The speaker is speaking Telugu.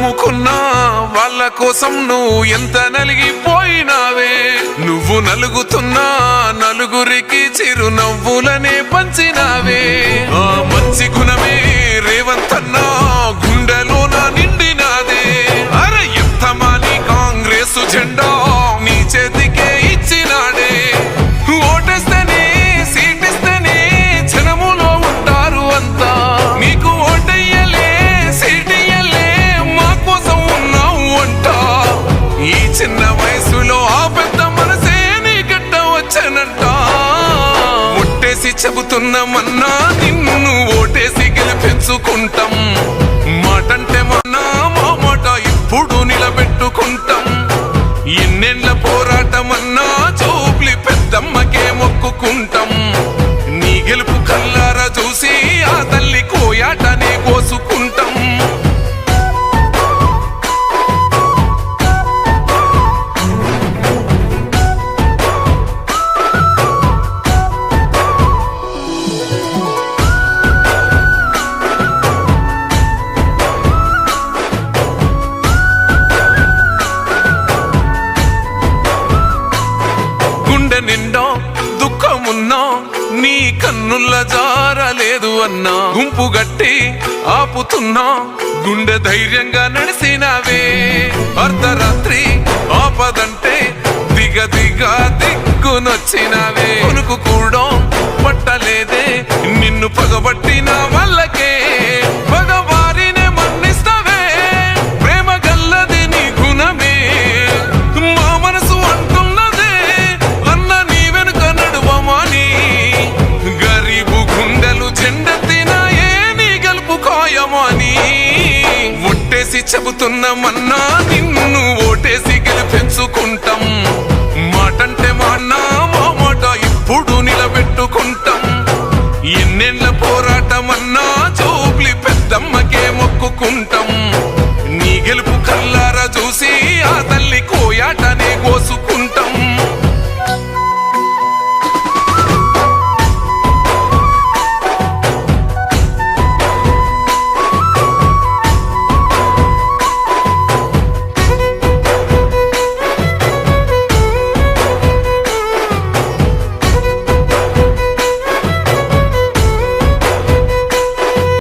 నమ్ముకున్నా వాళ్ళ కోసం నువ్వు ఎంత నలిగిపోయినావే. నువ్వు నలుగుతున్నా నలుగురికి చిరునవ్వులనే పంచినావే. ఆ మంచి గుణమే రేవంత్ అన్నా గుండెలోన నిండినాదే. అరే ఎంతమాని కాంగ్రెస్ జెండా నీ చేతికే ఇచ్చినాడే. ఓటేస్తేనే సీటిస్తేనే జనములో ఉంటారు అంతా. నీకు ఓటయ్యలే సీటియ్యలే మా కోసం ఉన్నావు అంట. ఈ చిన్న వయసులో ఆ పెద్ద మనసే నీ గట్ట వచ్చానంట. ఒట్టేసి చెబుతున్నామన్నా నిన్ను ఓటేసి గెలిపించుకుంటాం. మాటంటే మన్నా మా మాట ఇప్పుడు నిలబెట్టుకుంటాం. ఎన్నెళ్ళ పోరాటమన్నా చూపులి పెద్దమ్మకే మొక్కుకుంటాం. నీ గెలుపు కల్లారా చూసి ఆ తల్లి కోయాటనే కోసుకుంటాం. నిండా దుఃఖమున్నా నీ కన్నుల్ల జారలేదు అన్నా. గుంపు గట్టి ఆపుతున్నా గుండె ధైర్యంగా నడిసినావే. అర్ధరాత్రి ఆపదంటే దిగునొచ్చినావే. కొనుకు కూడా పట్టలేదే నిన్ను పగబట్టిన వాళ్ళకే. పగవారినే మన్నిస్తావే ప్రేమ గల్లది నీ గుణమే. మా మనసు అంటున్నదే అన్న నీ వెనుక నడువమని. గరీబు గుండెలు జెండెత్తినాయే నీ గెలుపు ఖాయమని. ఒట్టేసి చెబుతున్నామన్నా నిన్ను ఓటేసి గెలిపించుకుంటాం. మాటంటే మా మాట ఇప్పుడు నిలబెట్టుకుంటాం. ఎన్నెళ్ళ పోరాటమన్నా చూపులి పెద్దమ్మకే మొక్కుకుంటాం. నీ గెలుపు కల్లారా చూసి ఆ తల్లి కోయాటనే కోసుకుంటాం.